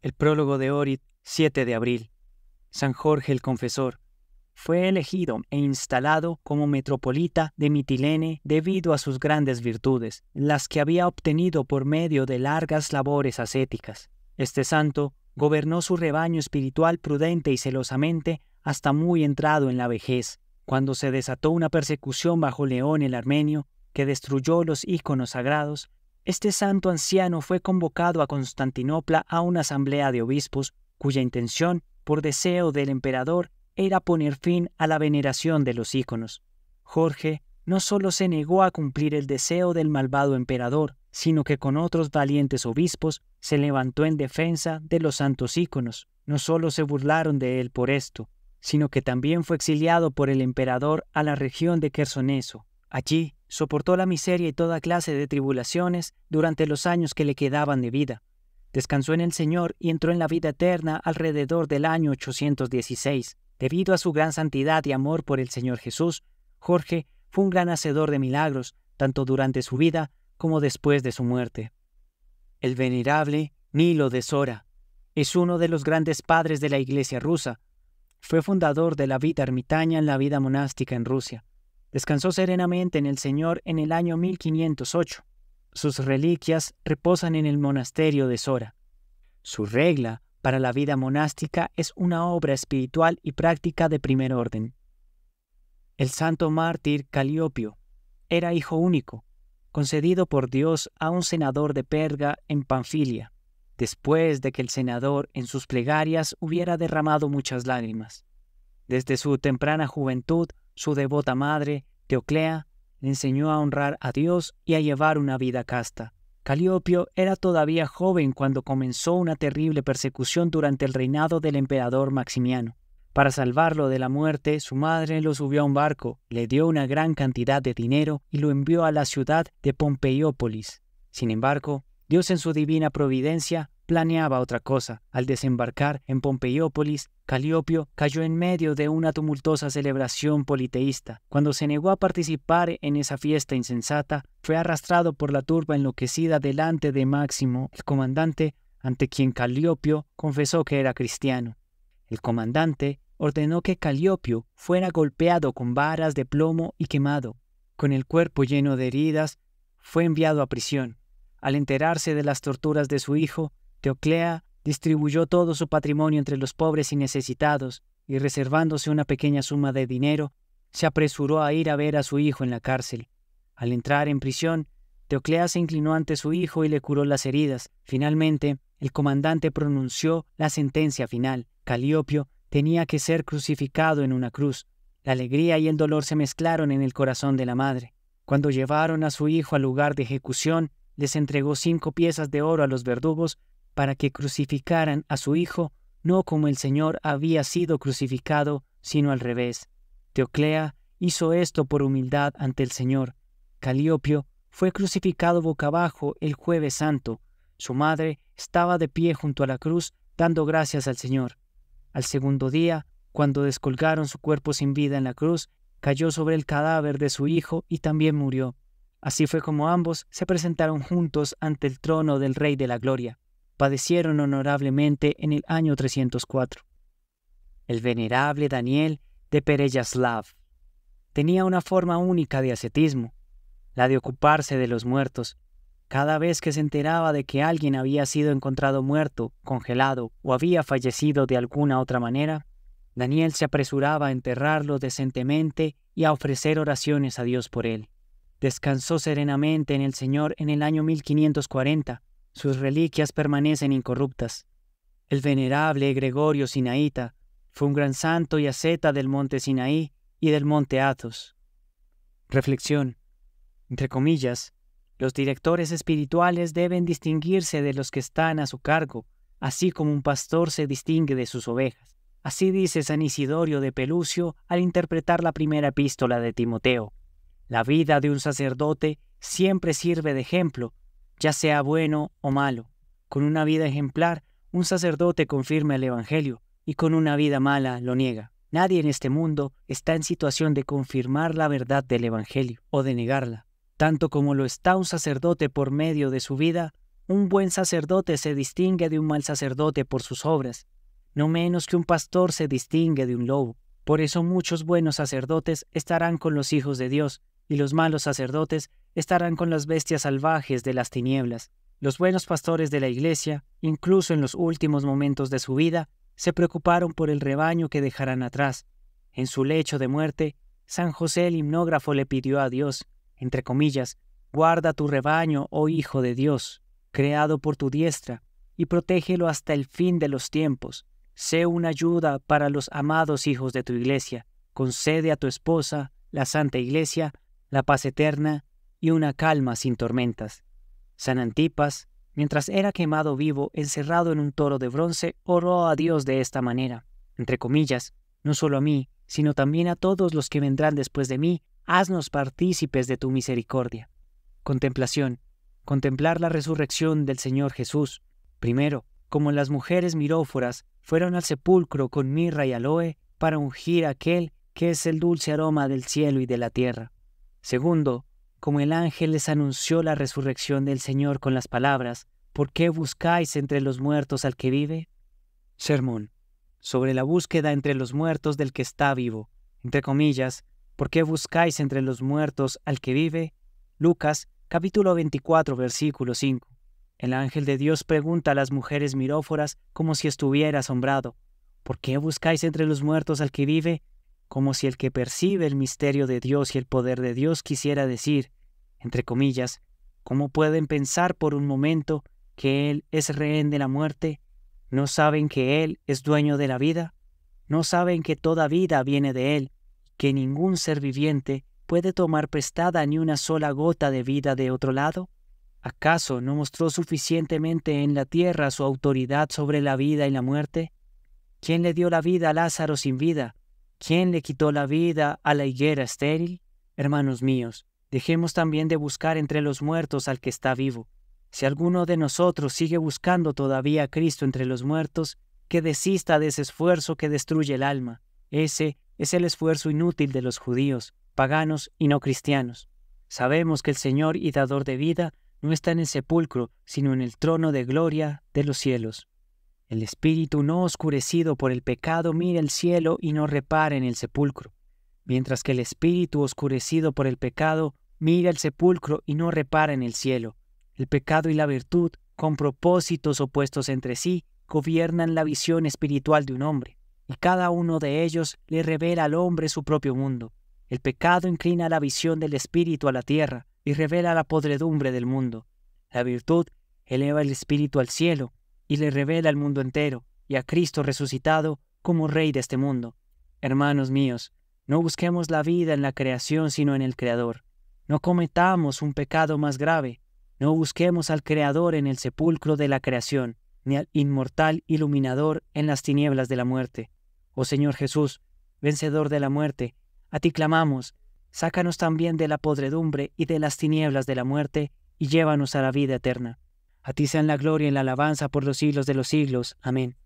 El prólogo de Orid, 7 de abril. San Jorge el Confesor. Fue elegido e instalado como metropolita de Mitilene debido a sus grandes virtudes, las que había obtenido por medio de largas labores ascéticas. Este santo gobernó su rebaño espiritual prudente y celosamente hasta muy entrado en la vejez, cuando se desató una persecución bajo León el Armenio, que destruyó los íconos sagrados. Este santo anciano fue convocado a Constantinopla a una asamblea de obispos, cuya intención, por deseo del emperador, era poner fin a la veneración de los íconos. Jorge no solo se negó a cumplir el deseo del malvado emperador, sino que con otros valientes obispos se levantó en defensa de los santos íconos. No solo se burlaron de él por esto, sino que también fue exiliado por el emperador a la región de Quersoneso. Allí soportó la miseria y toda clase de tribulaciones durante los años que le quedaban de vida. Descansó en el Señor y entró en la vida eterna alrededor del año 816. Debido a su gran santidad y amor por el Señor Jesús, Jorge fue un gran hacedor de milagros, tanto durante su vida como después de su muerte. El venerable Nilo de Sora es uno de los grandes padres de la Iglesia rusa. Fue fundador de la vida ermitaña en la vida monástica en Rusia. Descansó serenamente en el Señor en el año 1508. Sus reliquias reposan en el monasterio de Sora. Su regla para la vida monástica es una obra espiritual y práctica de primer orden. El santo mártir Caliopio era hijo único, concedido por Dios a un senador de Perga en Panfilia, después de que el senador en sus plegarias hubiera derramado muchas lágrimas. Desde su temprana juventud, su devota madre, Teoclea, le enseñó a honrar a Dios y a llevar una vida casta. Caliopio era todavía joven cuando comenzó una terrible persecución durante el reinado del emperador Maximiano. Para salvarlo de la muerte, su madre lo subió a un barco, le dio una gran cantidad de dinero y lo envió a la ciudad de Pompeiópolis. Sin embargo, Dios en su divina providencia planeaba otra cosa. Al desembarcar en Pompeiópolis, Caliopio cayó en medio de una tumultuosa celebración politeísta. Cuando se negó a participar en esa fiesta insensata, fue arrastrado por la turba enloquecida delante de Máximo, el comandante, ante quien Caliopio confesó que era cristiano. El comandante ordenó que Caliopio fuera golpeado con varas de plomo y quemado. Con el cuerpo lleno de heridas, fue enviado a prisión. Al enterarse de las torturas de su hijo, Teoclea distribuyó todo su patrimonio entre los pobres y necesitados, y reservándose una pequeña suma de dinero, se apresuró a ir a ver a su hijo en la cárcel. Al entrar en prisión, Teoclea se inclinó ante su hijo y le curó las heridas. Finalmente, el comandante pronunció la sentencia final. Caliopio tenía que ser crucificado en una cruz. La alegría y el dolor se mezclaron en el corazón de la madre. Cuando llevaron a su hijo al lugar de ejecución, les entregó 5 piezas de oro a los verdugos para que crucificaran a su hijo, no como el Señor había sido crucificado, sino al revés. Teoclea hizo esto por humildad ante el Señor. Caliopio fue crucificado boca abajo el Jueves Santo. Su madre estaba de pie junto a la cruz, dando gracias al Señor. Al segundo día, cuando descolgaron su cuerpo sin vida en la cruz, cayó sobre el cadáver de su hijo y también murió. Así fue como ambos se presentaron juntos ante el trono del Rey de la Gloria. Padecieron honorablemente en el año 304. El venerable Daniel de Pereyaslav tenía una forma única de ascetismo, la de ocuparse de los muertos. Cada vez que se enteraba de que alguien había sido encontrado muerto, congelado o había fallecido de alguna otra manera, Daniel se apresuraba a enterrarlo decentemente y a ofrecer oraciones a Dios por él. Descansó serenamente en el Señor en el año 1540. Sus reliquias permanecen incorruptas. El venerable Gregorio Sinaíta fue un gran santo y asceta del monte Sinaí y del monte Athos. Reflexión. Entre comillas, los directores espirituales deben distinguirse de los que están a su cargo, así como un pastor se distingue de sus ovejas. Así dice San Isidorio de Pelucio al interpretar la primera epístola de Timoteo. La vida de un sacerdote siempre sirve de ejemplo, ya sea bueno o malo. Con una vida ejemplar, un sacerdote confirma el Evangelio, y con una vida mala lo niega. Nadie en este mundo está en situación de confirmar la verdad del Evangelio o de negarla. Tanto como lo está un sacerdote por medio de su vida, Un buen sacerdote se distingue de un mal sacerdote por sus obras, no menos que un pastor se distingue de un lobo. Por eso muchos buenos sacerdotes estarán con los hijos de Dios, y los malos sacerdotes estarán con las bestias salvajes de las tinieblas. Los buenos pastores de la Iglesia, incluso en los últimos momentos de su vida, se preocuparon por el rebaño que dejarán atrás. En su lecho de muerte, San José el himnógrafo le pidió a Dios, entre comillas, «Guarda tu rebaño, oh Hijo de Dios, creado por tu diestra, y protégelo hasta el fin de los tiempos. Sé una ayuda para los amados hijos de tu Iglesia. Concede a tu esposa, la Santa Iglesia, la paz eterna y una calma sin tormentas». San Antipas, mientras era quemado vivo, encerrado en un toro de bronce, oró a Dios de esta manera, entre comillas, «No solo a mí, sino también a todos los que vendrán después de mí, haznos partícipes de tu misericordia». Contemplación. Contemplar la resurrección del Señor Jesús. Primero, como las mujeres miróforas fueron al sepulcro con mirra y aloe para ungir a aquel que es el dulce aroma del cielo y de la tierra. Segundo, como el ángel les anunció la resurrección del Señor con las palabras, ¿por qué buscáis entre los muertos al que vive? Sermón. Sobre la búsqueda entre los muertos del que está vivo. Entre comillas, ¿por qué buscáis entre los muertos al que vive? Lucas, capítulo 24, versículo 5. El ángel de Dios pregunta a las mujeres miróforas como si estuviera asombrado. ¿Por qué buscáis entre los muertos al que vive? Como si el que percibe el misterio de Dios y el poder de Dios quisiera decir, entre comillas, ¿cómo pueden pensar por un momento que Él es rehén de la muerte? ¿No saben que Él es dueño de la vida? ¿No saben que toda vida viene de Él, que ningún ser viviente puede tomar prestada ni una sola gota de vida de otro lado? ¿Acaso no mostró suficientemente en la tierra su autoridad sobre la vida y la muerte? ¿Quién le dio la vida a Lázaro sin vida? ¿Quién le quitó la vida a la higuera estéril? Hermanos míos, dejemos también de buscar entre los muertos al que está vivo. Si alguno de nosotros sigue buscando todavía a Cristo entre los muertos, que desista de ese esfuerzo que destruye el alma. Ese es el esfuerzo inútil de los judíos, paganos y no cristianos. Sabemos que el Señor y dador de vida no está en el sepulcro, sino en el trono de gloria de los cielos. El espíritu no oscurecido por el pecado mira el cielo y no repara en el sepulcro, mientras que el espíritu oscurecido por el pecado mira el sepulcro y no repara en el cielo. El pecado y la virtud, con propósitos opuestos entre sí, gobiernan la visión espiritual de un hombre, y cada uno de ellos le revela al hombre su propio mundo. El pecado inclina la visión del espíritu a la tierra y revela la podredumbre del mundo. La virtud eleva el espíritu al cielo y le revela el mundo entero y a Cristo resucitado como Rey de este mundo. Hermanos míos, no busquemos la vida en la creación sino en el Creador. No cometamos un pecado más grave. No busquemos al Creador en el sepulcro de la creación, ni al inmortal iluminador en las tinieblas de la muerte. Oh Señor Jesús, vencedor de la muerte, a ti clamamos, sácanos también de la podredumbre y de las tinieblas de la muerte, y llévanos a la vida eterna. A ti sean la gloria y la alabanza por los siglos de los siglos. Amén.